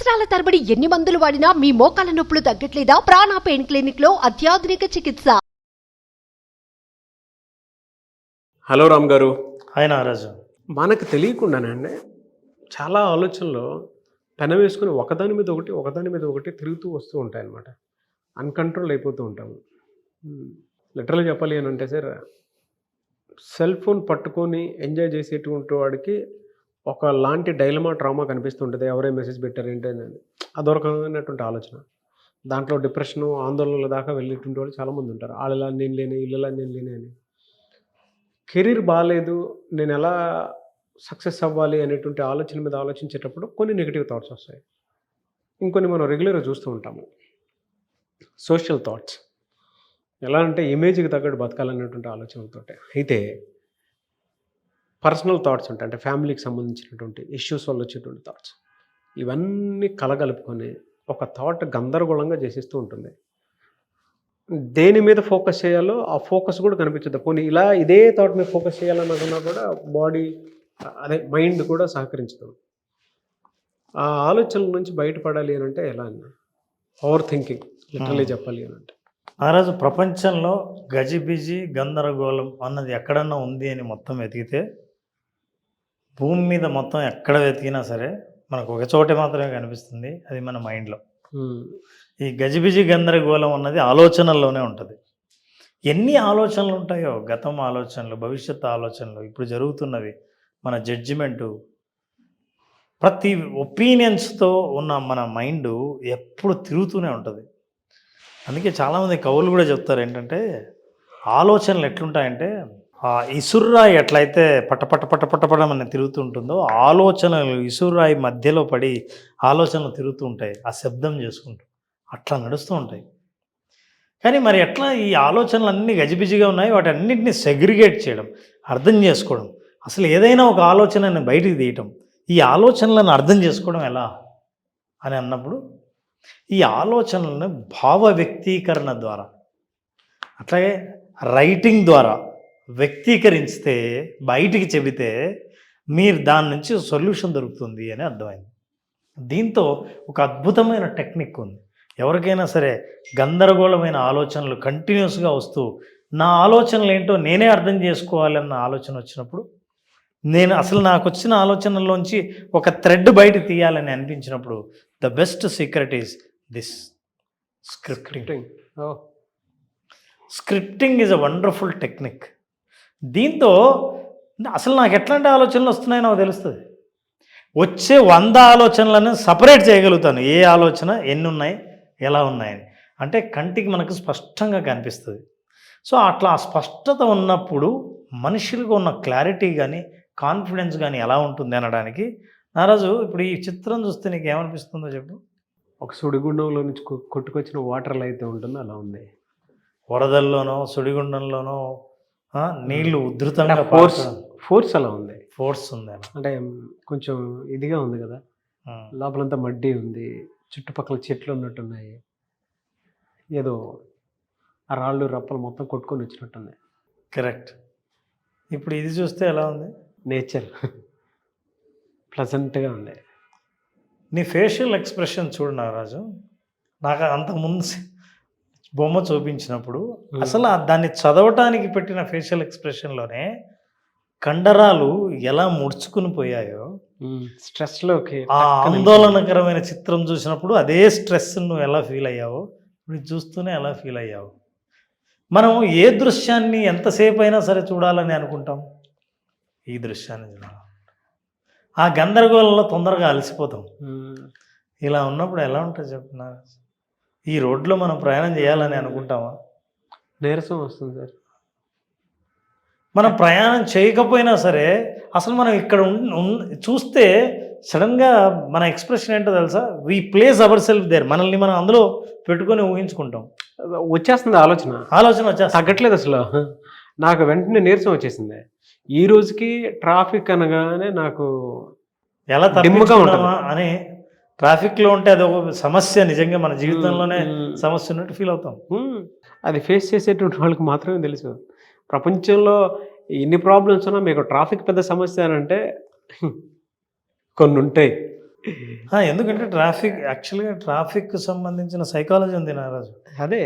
సంవత్సరాల తరబడి ఎన్ని మందులు వాడినా మీ మోకాల నొప్పులు తగ్గట్లేదా? ప్రాణ పెయిన్ క్లినిక్ లో అత్యాధునిక చికిత్స. హలో రామ్ గారు. హాయ్ నాగరాజు. మనకు తెలియకుండానండి చాలా ఆలోచనలు పెన వేసుకుని ఒకదాని మీద ఒకటి తిరుగుతూ వస్తూ ఉంటాయన్నమాట. అన్కంట్రోల్ అయిపోతూ ఉంటాము. లిటరల్గా చెప్పాలి అని అంటే సార్, సెల్ ఫోన్ పట్టుకొని ఎంజాయ్ చేసేటువంటి వాడికి ఒక లాంటి డైలమా ట్రామా కనిపిస్తుంటుంది. ఎవరే మెసేజ్ పెట్టారు ఏంటి అని అదొరకమైనటువంటి ఆలోచన. దాంట్లో డిప్రెషను ఆందోళనల దాకా వెళ్ళేటువంటి వాళ్ళు చాలామంది ఉంటారు. వాళ్ళలా నేను లేని, ఇళ్ళలా నేను లేని అని. కెరీర్ బాగాలేదు, నేను ఎలా సక్సెస్ అవ్వాలి అనేటువంటి ఆలోచన మీద ఆలోచించేటప్పుడు కొన్ని నెగిటివ్ థాట్స్ వస్తాయి. ఇంకొన్ని మనం రెగ్యులర్గా చూస్తూ ఉంటాము. సోషల్ థాట్స్ ఎలా అంటే ఇమేజ్కి తగ్గట్టు బతకాలనేటువంటి ఆలోచనలతో. అయితే పర్సనల్ థాట్స్ ఉంటాయి, అంటే ఫ్యామిలీకి సంబంధించినటువంటి ఇష్యూస్ వల్ల వచ్చేటువంటి థాట్స్. ఇవన్నీ కలగలుపుకొని ఒక థాట్ గందరగోళంగా చేసేస్తూ ఉంటుంది. దేని మీద ఫోకస్ చేయాలో ఆ ఫోకస్ కూడా కనిపించదు. పోనీ ఇలా ఇదే థాట్ మీద ఫోకస్ చేయాలనుకున్నా కూడా బాడీ, అదే మైండ్ కూడా సహకరించదు. ఆ ఆలోచనల నుంచి బయటపడాలి అని అంటే ఎలా అన్న ఓవర్ థింకింగ్ లిటరల్లీ చెప్పాలి అని అంటే. ఆ రోజు ప్రపంచంలో గజిబిజి గందరగోళం అన్నది ఎక్కడన్నా ఉంది అని మొత్తం వెతికితే భూమి మీద మొత్తం ఎక్కడ వెతికినా సరే మనకు ఒక చోటే మాత్రమే కనిపిస్తుంది, అది మన మైండ్లో. ఈ గజిబిజి గందరగోళం అన్నది ఆలోచనల్లోనే ఉంటుంది. ఎన్ని ఆలోచనలు ఉంటాయో, గతం ఆలోచనలు, భవిష్యత్తు ఆలోచనలు, ఇప్పుడు జరుగుతున్నవి, మన జడ్జిమెంటు, ప్రతి ఒపీనియన్స్తో ఉన్న మన మైండ్ ఎప్పుడు తిరుగుతూనే ఉంటుంది. అందుకే చాలామంది కవులు కూడా చెప్తారు ఏంటంటే, ఆలోచనలు ఎట్లుంటాయంటే ఇసుర్రాయి ఎట్లయితే పట్టమని తిరుగుతూ ఉంటుందో, ఆలోచనలు ఇసుర్రాయి మధ్యలో పడి ఆలోచనలు తిరుగుతూ ఉంటాయి, ఆ శబ్దం చేసుకుంటూ అట్లా నడుస్తూ ఉంటాయి. కానీ మరి ఎట్లా ఈ ఆలోచనలు అన్నీ గజిబిజిగా ఉన్నాయి, వాటి అన్నింటినీ సెగ్రిగేట్ చేయడం, అర్థం చేసుకోవడం, అసలు ఏదైనా ఒక ఆలోచనని బయటికి తీయటం, ఈ ఆలోచనలను అర్థం చేసుకోవడం ఎలా అని అన్నప్పుడు, ఈ ఆలోచనలను భావ వ్యక్తీకరణ ద్వారా, అట్లాగే రైటింగ్ ద్వారా వ్యక్తీకరిస్తే, బయటికి చెబితే మీరు దాని నుంచి సొల్యూషన్ దొరుకుతుంది అని అర్థమైంది. దీంతో ఒక అద్భుతమైన టెక్నిక్ ఉంది. ఎవరికైనా సరే గందరగోళమైన ఆలోచనలు కంటిన్యూస్గా వస్తూ, నా ఆలోచనలు ఏంటో నేనే అర్థం చేసుకోవాలన్న ఆలోచన వచ్చినప్పుడు, నేను అసలు నాకు వచ్చిన ఆలోచనల్లోంచి ఒక థ్రెడ్ బయట తీయాలని అనిపించినప్పుడు, the best secret is this scripting. Scripting is a wonderful technique. దీంతో అసలు నాకు ఎట్లాంటి ఆలోచనలు వస్తున్నాయో నాకు తెలుస్తుంది. వచ్చే 100 ఆలోచనలను సపరేట్ చేయగలుగుతాను, ఏ ఆలోచన ఎన్ని ఉన్నాయి, ఎలా ఉన్నాయని. అంటే కంటికి మనకు స్పష్టంగా కనిపిస్తుంది. సో అట్లా ఆ స్పష్టత ఉన్నప్పుడు మనుషులకు ఉన్న క్లారిటీ కానీ కాన్ఫిడెన్స్ కానీ ఎలా ఉంటుంది అనడానికి, నారాజు ఇప్పుడు ఈ చిత్రం చూస్తే నీకు ఏమనిపిస్తుందో చెప్పు. ఒక సుడిగుండంలో నుంచి కొట్టుకొచ్చిన వాటర్లో అయితే ఉంటుందో అలా ఉంది. వరదల్లోనో సుడిగుండంలోనో నీళ్లు ఉధృతంగా ఫోర్స్ అలా ఉంది. ఫోర్స్ ఉంది అంటే కొంచెం ఇదిగా ఉంది కదా, లోపలంతా మడ్డి ఉంది, చుట్టుపక్కల చెట్లు ఉన్నట్టున్నాయి, ఏదో ఆ రాళ్ళు రప్పలు మొత్తం కొట్టుకొని వచ్చినట్టుంది. కరెక్ట్. ఇప్పుడు ఇది చూస్తే ఎలా ఉంది? నేచర్ ప్లజెంట్గా ఉంది. నీ ఫేషియల్ ఎక్స్ప్రెషన్ చూడు నాగరాజు. నాకు అంతకుముందు బొమ్మ చూపించినప్పుడు అసలు దాన్ని చదవటానికి పెట్టిన ఫేషియల్ ఎక్స్ప్రెషన్లోనే కండరాలు ఎలా ముడుచుకుని పోయాయో, స్ట్రెస్లోకి ఆ ఆందోళనకరమైన చిత్రం చూసినప్పుడు అదే స్ట్రెస్ నువ్వు ఎలా ఫీల్ అయ్యావో ఇప్పుడు చూస్తూనే ఎలా ఫీల్ అయ్యావు. మనం ఏ దృశ్యాన్ని ఎంతసేపు అయినా సరే చూడాలని అనుకుంటాం, ఈ దృశ్యాన్ని చూడాలి. ఆ గందరగోళంలో తొందరగా అలసిపోతాం. ఇలా ఉన్నప్పుడు ఎలా ఉంటుంది చెప్తున్నా? ఈ రోడ్లో మనం ప్రయాణం చేయాలని అనుకుంటామా? నీరసం వస్తుంది సార్. మనం ప్రయాణం చేయకపోయినా సరే అసలు మనం ఇక్కడ చూస్తే సడన్గా మన ఎక్స్ప్రెషన్ ఏంటో తెలుసా? We place our self there. మనల్ని మనం అందులో పెట్టుకొని ఊహించుకుంటాం. వచ్చేస్తుంది ఆలోచన వచ్చేస్తుంది, తగ్గట్లేదు అసలు. నాకు వెంటనే నీరసం వచ్చేసింది. ఈ రోజుకి ట్రాఫిక్ అనగానే నాకు ఎలా తగ్గుతుందా అని, ట్రాఫిక్లో ఉంటే అది ఒక సమస్య, నిజంగా మన జీవితంలోనే సమస్య ఉన్నట్టు ఫీల్ అవుతాం. అది ఫేస్ చేసేటువంటి వాళ్ళకి మాత్రమే తెలుసు. ప్రపంచంలో ఎన్ని ప్రాబ్లమ్స్ ఉన్నా మీకు ట్రాఫిక్ పెద్ద సమస్య అని అంటే కొన్ని ఉంటాయి. ఎందుకంటే యాక్చువల్గా ట్రాఫిక్ సంబంధించిన సైకాలజీ ఉంది నారాజు. అదే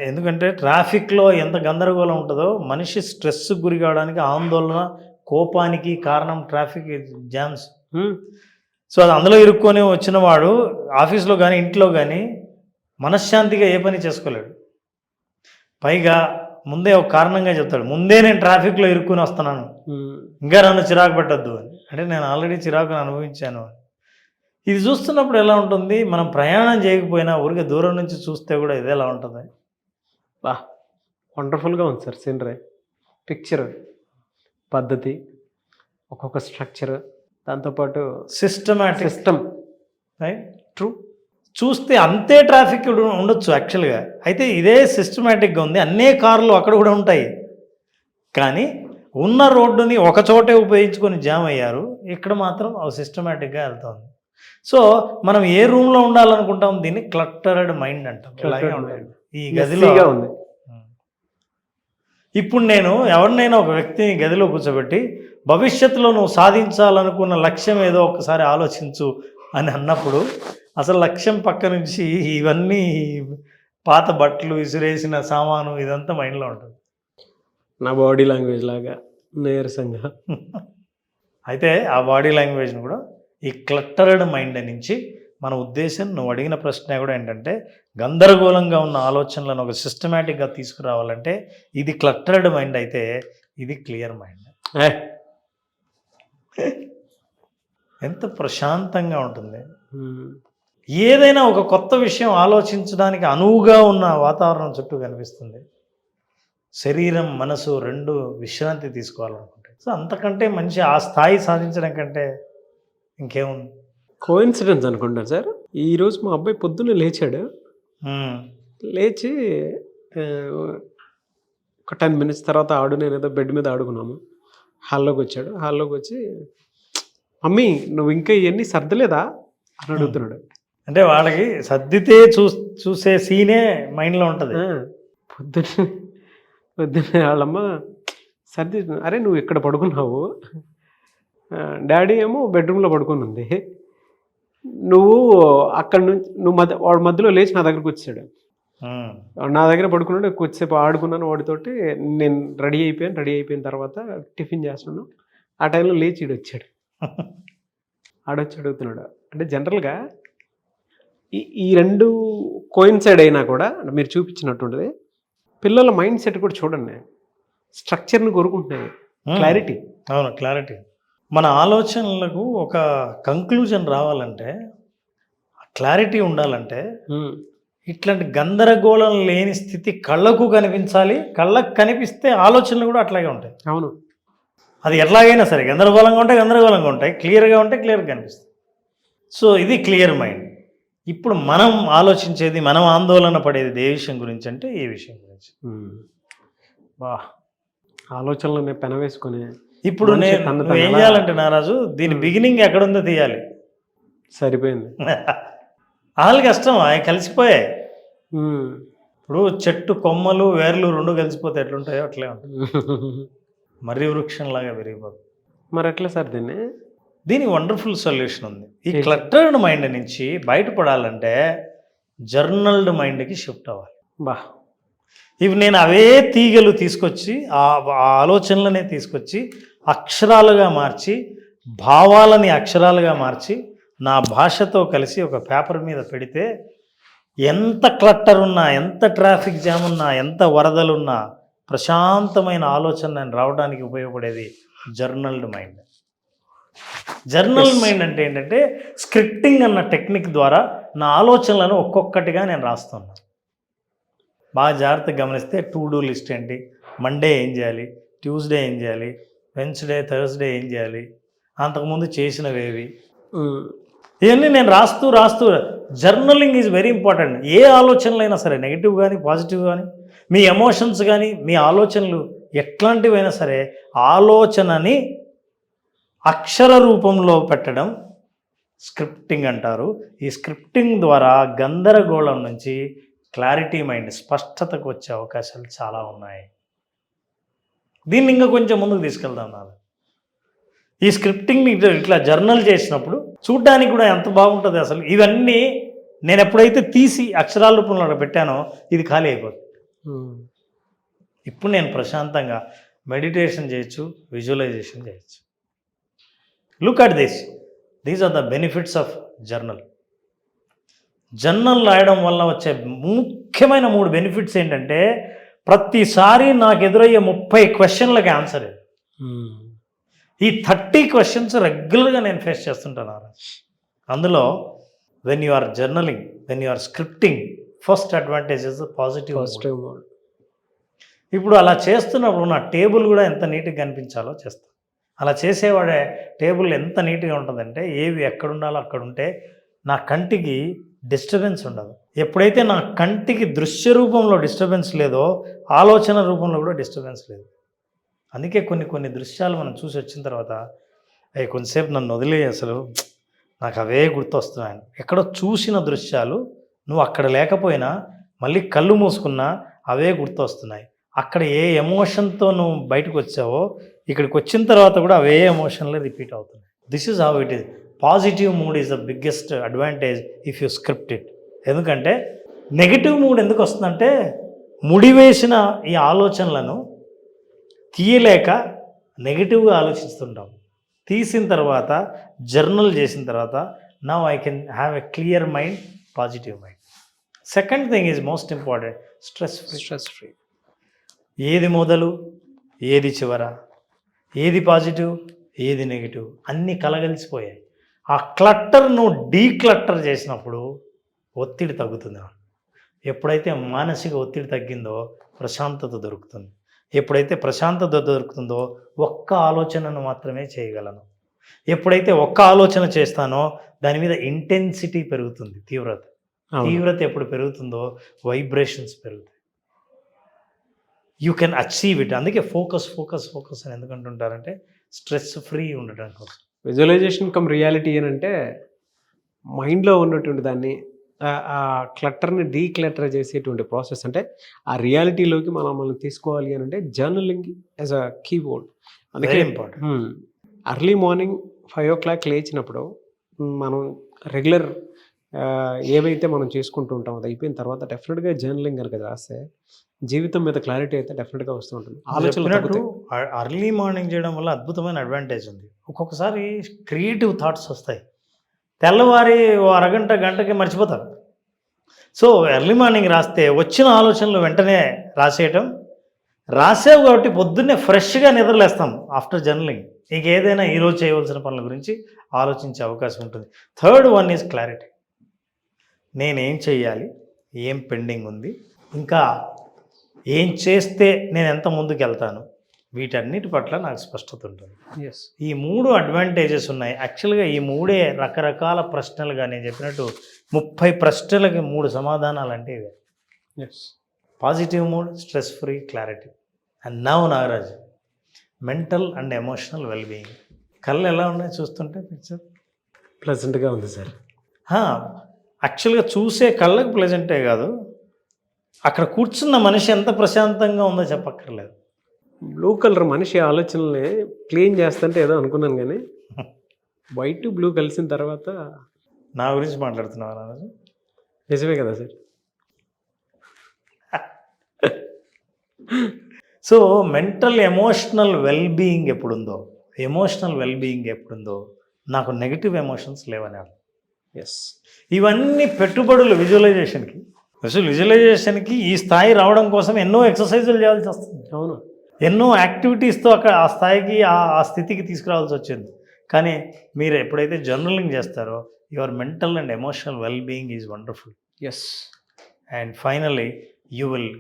ఎందుకంటే ట్రాఫిక్లో ఎంత గందరగోళం ఉంటుందో మనిషి స్ట్రెస్ గురి కావడానికి, ఆందోళన, కోపానికి కారణం ట్రాఫిక్ జామ్స్. సో అది అందులో ఇరుక్కొని వచ్చిన వాడు ఆఫీస్లో కానీ ఇంట్లో కానీ మనశ్శాంతిగా ఏ పని చేసుకోలేడు. పైగా ముందే ఒక కారణంగా చెప్తాడు, ముందే నేను ట్రాఫిక్లో ఇరుక్కుని వస్తున్నాను, ఇంకా నన్ను చిరాకు పెట్టద్దు అని. అంటే నేను ఆల్రెడీ చిరాకును అనుభవించాను. ఇది చూస్తున్నప్పుడు ఎలా ఉంటుంది, మనం ప్రయాణం చేయకపోయినా ఊరికే దూరం నుంచి చూస్తే కూడా ఇది ఎలా ఉంటుంది. బా వండర్ఫుల్గా ఉంది సార్ సీనరీ, పిక్చర్, పద్ధతి, ఒక్కొక్క స్ట్రక్చర్, దాంతోపాటు సిస్టమాటిక్ సిస్టమ్. Right, true. చూస్తే అంతే ట్రాఫిక్ ఉండొచ్చు యాక్చువల్గా, అయితే ఇదే సిస్టమేటిక్గా ఉంది. అన్నీ కార్లు అక్కడ కూడా ఉంటాయి, కానీ ఉన్న రోడ్డుని ఒక చోటే ఉపయోగించుకొని జామ్ అయ్యారు. ఇక్కడ మాత్రం సిస్టమేటిక్గా వెళ్తుంది. సో మనం ఏ రూమ్లో ఉండాలనుకుంటాం, దీన్ని క్లట్టర్డ్ మైండ్ అంటాం. ఇలాగే ఉంటుంది ఈ గదిలో ఉంది. ఇప్పుడు నేను ఎవరినైనా ఒక వ్యక్తిని గదిలో కూర్చోబెట్టి భవిష్యత్తులో నువ్వు సాధించాలనుకున్న లక్ష్యం ఏదో ఒకసారి ఆలోచించు అని అన్నప్పుడు అసలు లక్ష్యం పక్క నుంచి ఇవన్నీ పాత బట్టలు, విసిరేసిన సామాను, ఇదంతా మైండ్లో ఉంటుంది. నా బాడీ లాంగ్వేజ్ లాగా నీరసంగా. అయితే ఆ బాడీ లాంగ్వేజ్ని కూడా ఈ క్లట్టర్డ్ మైండ్ నుంచి మన ఉద్దేశం, నువ్వు అడిగిన ప్రశ్న కూడా ఏంటంటే, గందరగోళంగా ఉన్న ఆలోచనలను ఒక సిస్టమేటిక్గా తీసుకురావాలంటే ఇది క్లట్టర్డ్ మైండ్ అయితే, ఇది క్లియర్ మైండ్. ఎంత ప్రశాంతంగా ఉంటుంది. ఏదైనా ఒక కొత్త విషయం ఆలోచించడానికి అనువుగా ఉన్న వాతావరణం చుట్టూ కనిపిస్తుంది. శరీరం, మనసు రెండు విశ్రాంతి తీసుకోవాలనుకుంటే, సో అంతకంటే మంచి ఆ స్థాయి సాధించడం కంటే ఇంకేముంది. కోఇన్సిడెన్స్ అనుకుంటాను సార్. ఈరోజు మా అబ్బాయి పొద్దున్నే లేచాడు. లేచి ఒక 10 minutes తర్వాత నేను ఏదో బెడ్ మీద ఆడుకున్నాము. హాల్లోకి వచ్చాడు. హాల్లోకి వచ్చి, మమ్మీ నువ్వు ఇంకా ఇవన్నీ సర్దలేదా అని అడుగుతున్నాడు. అంటే వాళ్ళకి సర్దితే చూసే సీనే మైండ్లో ఉంటుంది. పొద్దున్నే వాళ్ళమ్మ సర్ది, అరే నువ్వు ఇక్కడ పడుకున్నావు, డాడీ ఏమో బెడ్రూమ్లో పడుకొని ఉంది, నువ్వు అక్కడ నుంచి వాడు మధ్యలో లేచి నా దగ్గరకు వచ్చాడు. నా దగ్గర పడుకున్నాడు. కొద్దిసేపు ఆడుకున్నాను వాడితోటి. నేను రెడీ అయిపోయిన తర్వాత టిఫిన్ చేస్తున్నాను. ఆ టైంలో లేచి వచ్చాడు. ఆడొచ్చి అడుగుతున్నాడు. అంటే జనరల్గా ఈ రెండు కోయిన్సైడ్ అయినా కూడా మీరు చూపించినట్టుంటుంది. పిల్లల మైండ్ సెట్ కూడా చూడండి, స్ట్రక్చర్ని కోరుకుంటున్నాయి, క్లారిటీ. అవును, క్లారిటీ. మన ఆలోచనలకు ఒక కంక్లూజన్ రావాలంటే, క్లారిటీ ఉండాలంటే, ఇట్లాంటి గందరగోళం లేని స్థితి కళ్ళకు కనిపించాలి. కళ్ళకు కనిపిస్తే ఆలోచనలు కూడా అట్లాగే ఉంటాయి. అవును, అది ఎట్లాగైనా సరే గందరగోళంగా ఉంటాయి, గందరగోళంగా ఉంటాయి, క్లియర్గా ఉంటాయి, క్లియర్గా కనిపిస్తాయి. సో ఇది క్లియర్ మైండ్. ఇప్పుడు మనం ఆలోచించేది, మనం ఆందోళన పడేది ఏ విషయం గురించి అంటే ఈ విషయం గురించి. బా ఆలోచనలు పెన వేసుకొని ఇప్పుడు నేను ఏం చేయాలంటే నారాజు, దీని బిగినింగ్ ఎక్కడుందో తీయాలి. సరిపోయింది. వాళ్ళు కష్టం, అవి కలిసిపోయాయి. ఇప్పుడు చెట్టు కొమ్మలు, వేర్లు రెండు కలిసిపోతే ఎట్లుంటాయో అట్లే ఉంటాయి. మర్రి వృక్షంలాగా విరిగిపోతుంది. మరి ఎట్లా సార్ దీనికి వండర్ఫుల్ సొల్యూషన్ ఉంది. ఈ క్లట్టర్డ్ మైండ్ నుంచి బయటపడాలంటే జర్నల్డ్ మైండ్కి షిఫ్ట్ అవ్వాలి. బా ఇవి నేను అవే తీగలు తీసుకొచ్చి, ఆ ఆలోచనలనే తీసుకొచ్చి అక్షరాలుగా మార్చి, భావాలని అక్షరాలుగా మార్చి, నా భాషతో కలిసి ఒక పేపర్ మీద పెడితే ఎంత క్లట్టర్ ఉన్నా, ఎంత ట్రాఫిక్ జామ్ ఉన్నా, ఎంత వరదలున్నా ప్రశాంతమైన ఆలోచన నేను రావడానికి ఉపయోగపడేది జర్నల్డ్ మైండ్. జర్నల్ మైండ్ అంటే ఏంటంటే, స్క్రిప్టింగ్ అన్న టెక్నిక్ ద్వారా నా ఆలోచనలను ఒక్కొక్కటిగా నేను రాస్తున్నాను. బాగా జాగ్రత్తగా గమనిస్తే టు డూ లిస్ట్ ఏంటి, మండే ఏం చేయాలి, ట్యూస్డే ఏం చేయాలి, వెన్స్డే, థర్స్డే ఏం చేయాలి, అంతకుముందు చేసినవేవి, ఇవన్నీ నేను రాస్తూ జర్నలింగ్ ఈజ్ వెరీ ఇంపార్టెంట్. ఏ ఆలోచనలైనా సరే, నెగిటివ్ కానీ పాజిటివ్ కానీ, మీ ఎమోషన్స్ కానీ, మీ ఆలోచనలు ఎట్లాంటివైనా సరే, ఆలోచనని అక్షర రూపంలో పెట్టడం స్క్రిప్టింగ్ అంటారు. ఈ స్క్రిప్టింగ్ ద్వారా గందరగోళం నుంచి క్లారిటీ మైండ్, స్పష్టతకు వచ్చే అవకాశాలు చాలా ఉన్నాయి. దీన్ని ఇంకా కొంచెం ముందుకు తీసుకెళ్దాం. ఈ స్క్రిప్టింగ్ని ఇట్లా జర్నల్ చేసినప్పుడు చూడ్డానికి కూడా ఎంత బాగుంటుంది అసలు. ఇవన్నీ నేను ఎప్పుడైతే తీసి అక్షరాల రూపంలో అక్కడ పెట్టానో ఇది ఖాళీ అయిపోతుంది. ఇప్పుడు నేను ప్రశాంతంగా మెడిటేషన్ చేయొచ్చు, విజువలైజేషన్ చేయొచ్చు. Look at these are the benefits of journal. Journal రాయడం వల్ల వచ్చే ముఖ్యమైన 3 బెనిఫిట్స్ ఏంటంటే, ప్రతిసారి నాకు ఎదురయ్యే 30 క్వశ్చన్లకి ఆన్సర్. ఈ 30 క్వశ్చన్స్ రెగ్యులర్గా నేను ఫేస్ చేస్తుంటాను. అందులో when you are journaling, when you are scripting, first advantage is positive. ఇప్పుడు అలా చేస్తున్నప్పుడు నా టేబుల్ కూడా ఎంత నీట్గా కనిపించాలో చేస్తాను. అలా చేసేవాడే టేబుల్ ఎంత నీట్గా ఉంటుందంటే, ఏవి ఎక్కడ ఉండాలో అక్కడ ఉంటే నా కంటికి డిస్టర్బెన్స్ ఉండదు. ఎప్పుడైతే నా కంటికి దృశ్య రూపంలో డిస్టర్బెన్స్ లేదో, ఆలోచన రూపంలో కూడా డిస్టర్బెన్స్ లేదు. అందుకే కొన్ని దృశ్యాలు మనం చూసి వచ్చిన తర్వాత అవి కొంతసేపు నన్ను వదిలే, అసలు నాకు అవే గుర్తొస్తున్నాయి. ఎక్కడో చూసిన దృశ్యాలు నువ్వు అక్కడ లేకపోయినా మళ్ళీ కళ్ళు మూసుకున్నా అవే గుర్తొస్తున్నాయి. అక్కడ ఏ ఎమోషన్తో నువ్వు బయటకు వచ్చావో ఇక్కడికి వచ్చిన తర్వాత కూడా అవే ఎమోషన్లే రిపీట్ అవుతున్నాయి. This is how it is. Positive mood is the biggest advantage if you script it. ఎందుకంటే నెగిటివ్ మూడ్ ఎందుకు వస్తుందంటే, ముడివేసిన ఈ ఆలోచనలను తీయలేక నెగిటివ్గా ఆలోచిస్తుంటాం. తీసిన తర్వాత జర్నల్ చేసిన తర్వాత now I can have a clear mind, positive mind. Second thing is most important, stress free. ఏది మొదలు, ఏది చివర, ఏది పాజిటివ్, ఏది నెగిటివ్ అన్నీ కలగలిసిపోయాయి. ఆ క్లట్టర్ను డీక్లట్టర్ చేసినప్పుడు ఒత్తిడి తగ్గుతుంది. ఎప్పుడైతే మానసిక ఒత్తిడి తగ్గిందో ప్రశాంతత దొరుకుతుంది. ఎప్పుడైతే ప్రశాంతత దొరుకుతుందో ఒక్క ఆలోచనను మాత్రమే చేయగలను. ఎప్పుడైతే ఒక్క ఆలోచన చేస్తానో దాని మీద ఇంటెన్సిటీ పెరుగుతుంది, తీవ్రత ఎప్పుడు పెరుగుతుందో వైబ్రేషన్స్ పెరుగుతాయి. You can achieve it. అందుకే ఫోకస్ అని ఎందుకంటుంటారంటే స్ట్రెస్ ఫ్రీ ఉండడం కోసం. విజువలైజేషన్ కమ్ రియాలిటీ అని అంటే, మైండ్లో ఉన్నటువంటి దాన్ని ఆ క్లట్టర్ని డీక్లటర్ చేసేటువంటి ప్రాసెస్, అంటే ఆ రియాలిటీలోకి మనం తీసుకోవాలి అని అంటే జర్నలింగ్ యాజ్ అ కీబోర్డ్. అందుకే ఇంపార్టెంట్. అర్లీ మార్నింగ్ 5 o'clock లేచినప్పుడు మనం రెగ్యులర్ ఏవైతే మనం చేసుకుంటూ ఉంటామో అది అయిపోయిన తర్వాత డెఫినెట్గా జర్నలింగ్ కనుక రాస్తే జీవితం మీద క్లారిటీ అయితే డెఫినెట్గా వస్తూ ఉంటుంది. ఆలోచనలు అర్లీ మార్నింగ్ చేయడం వల్ల అద్భుతమైన అడ్వాంటేజ్ ఉంది. ఒక్కొక్కసారి క్రియేటివ్ థాట్స్ వస్తాయి, తెల్లవారి గంటకి మర్చిపోతారు. సో ఎర్లీ మార్నింగ్ రాస్తే వచ్చిన ఆలోచనలు వెంటనే రాసేవు కాబట్టి పొద్దున్నే ఫ్రెష్గా నిద్రలేస్తాం ఆఫ్టర్ జర్నలింగ్. ఇంక ఏదైనా ఈరోజు చేయవలసిన పనుల గురించి ఆలోచించే అవకాశం ఉంటుంది. Third one is clarity. నేనేం చెయ్యాలి, ఏం పెండింగ్ ఉంది, ఇంకా ఏం చేస్తే నేను ఎంత ముందుకు వెళ్తాను, వీటన్నిటి పట్ల నాకు స్పష్టత ఉంటుంది. ఈ 3 అడ్వాంటేజెస్ ఉన్నాయి. యాక్చువల్గా ఈ 3 రకరకాల ప్రశ్నలుగా నేను చెప్పినట్టు 30 ప్రశ్నలకి 3 సమాధానాలు అంటే ఇవే. Positive mood, stress free, clarity. And now Nagaraj, mental and emotional wellbeing. కళ్ళు ఎలా ఉన్నాయి చూస్తుంటే? పిక్చర్ ప్లెజెంట్గా ఉంది సార్. యాక్చువల్గా చూసే కళ్ళకు ప్లెజెంటే కాదు, అక్కడ కూర్చున్న మనిషి ఎంత ప్రశాంతంగా ఉందో చెప్పక్కర్లేదు. బ్లూ కలర్ మనిషి ఆలోచనల్ని క్లీన్ చేస్తుంటే ఏదో అనుకున్నాను, కానీ వైట్ బ్లూ కలిసిన తర్వాత నా గురించి మాట్లాడుతున్నావా నారాజు? నిజమే కదా sir. So mental emotional wellbeing ఎప్పుడుందో నాకు నెగిటివ్ ఎమోషన్స్ లేవని అర్థం. ఇవన్నీ పెట్టుబడులు విజువలైజేషన్కి. అసలు విజువలైజేషన్కి ఈ స్థాయి రావడం కోసం ఎన్నో ఎక్సర్సైజులు చేయాల్సి వస్తుంది. అవును, ఎన్నో యాక్టివిటీస్తో అక్కడ ఆ స్థాయికి ఆ స్థితికి తీసుకురావాల్సి వచ్చింది. కానీ మీరు ఎప్పుడైతే జర్నలింగ్ చేస్తారో your mental and emotional wellbeing is wonderful. And finally you will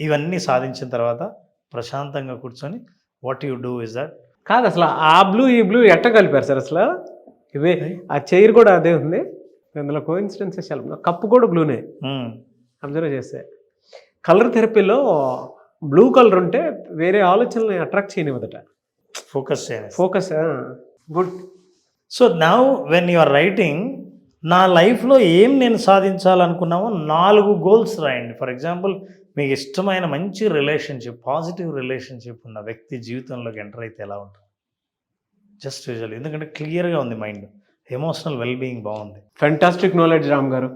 ఇవన్నీ సాధించిన తర్వాత ప్రశాంతంగా కూర్చొని what you do is that. కాదు అసలు ఆ బ్లూ ఈ బ్లూ ఎట్ట కలిపారు సార్? అసలు ఇవే ఆ చైర్ కూడా అదే ఉంది, అందులో కోఇన్సిడెన్సెస్ కప్పు కూడా బ్లూనే అబ్జర్వ్ చేస్తే. కలర్ థెరపీలో బ్లూ కలర్ ఉంటే వేరే ఆలోచనల్ని అట్రాక్ట్ చేయనివ్వదట, focus. Good. So now when you are writing, నా లైఫ్లో ఏం నేను సాధించాలనుకున్నామో 4 గోల్స్ రాయండి. ఫర్ ఎగ్జాంపుల్, మీకు ఇష్టమైన మంచి రిలేషన్షిప్, పాజిటివ్ రిలేషన్షిప్ ఉన్న వ్యక్తి జీవితంలోకి ఎంటర్ అయితే ఎలా ఉంటుంది? Just visual. ఎందుకంటే క్లియర్గా ఉంది మైండ్. ఎమోషనల్ వెల్బీయింగ్ బాగుంది. Fantastic knowledge Ram garu.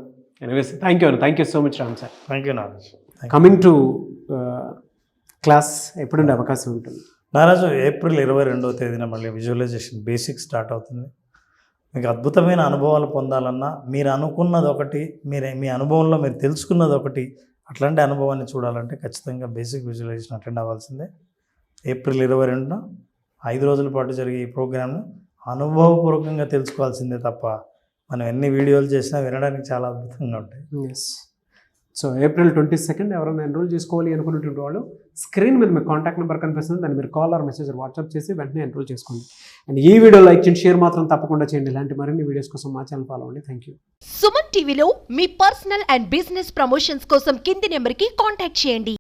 Anyways thank you so much Ram sir. Thank you Naraju. Coming to class ఎప్పుడుండే అవకాశం ఉంటుంది? నారాజు ఏప్రిల్ 22వ తేదీన మళ్ళీ విజువలైజేషన్ బేసిక్ స్టార్ట్ అవుతుంది. మీకు అద్భుతమైన అనుభవాలు పొందాలన్నా, మీరు అనుకున్నది ఒకటి, మీ అనుభవంలో మీరు తెలుసుకున్నది ఒకటి, అట్లాంటి అనుభవాన్ని చూడాలంటే ఖచ్చితంగా బేసిక్ విజువలైజేషన్ అటెండ్ అవ్వాల్సిందే. ఏప్రిల్ 22న 5 రోజుల పాటు జరిగే ఈ ప్రోగ్రామ్ను అనుభవపూర్వకంగా తెలుసుకోవాల్సిందే తప్ప మనం ఎన్ని వీడియోలు చేసినా వినడానికి చాలా అద్భుతంగా ఉంటాయి. ఎస్. సో ఏప్రిల్ 22 ఎవరైనా ఎన్రోల్ చేసుకోవాలి అనుకున్నటువంటి వాళ్ళు స్క్రీన్ మీద మీకు కాంటాక్ట్ నెంబర్ కనిపిస్తుంది, దాన్ని మీరు కాల్ ఆర్ మెసేజ్ వాట్సాప్ చేసి వెంటనే ఎన్రోల్ చేసుకోండి. అండ్ ఈ వీడియో లైక్ చేయండి, షేర్ మాత్రం తప్పకుండా చేయండి. ఇలాంటి మరిన్ని వీడియోస్ కోసం మా ఛానల్ ఫాలో అవ్వండి. Thank you. సుమన్ టీవీలో మీ పర్సనల్ అండ్ బిజినెస్ ప్రమోషన్స్ కోసం కింది నెంబర్కి కాంటాక్ట్ చేయండి.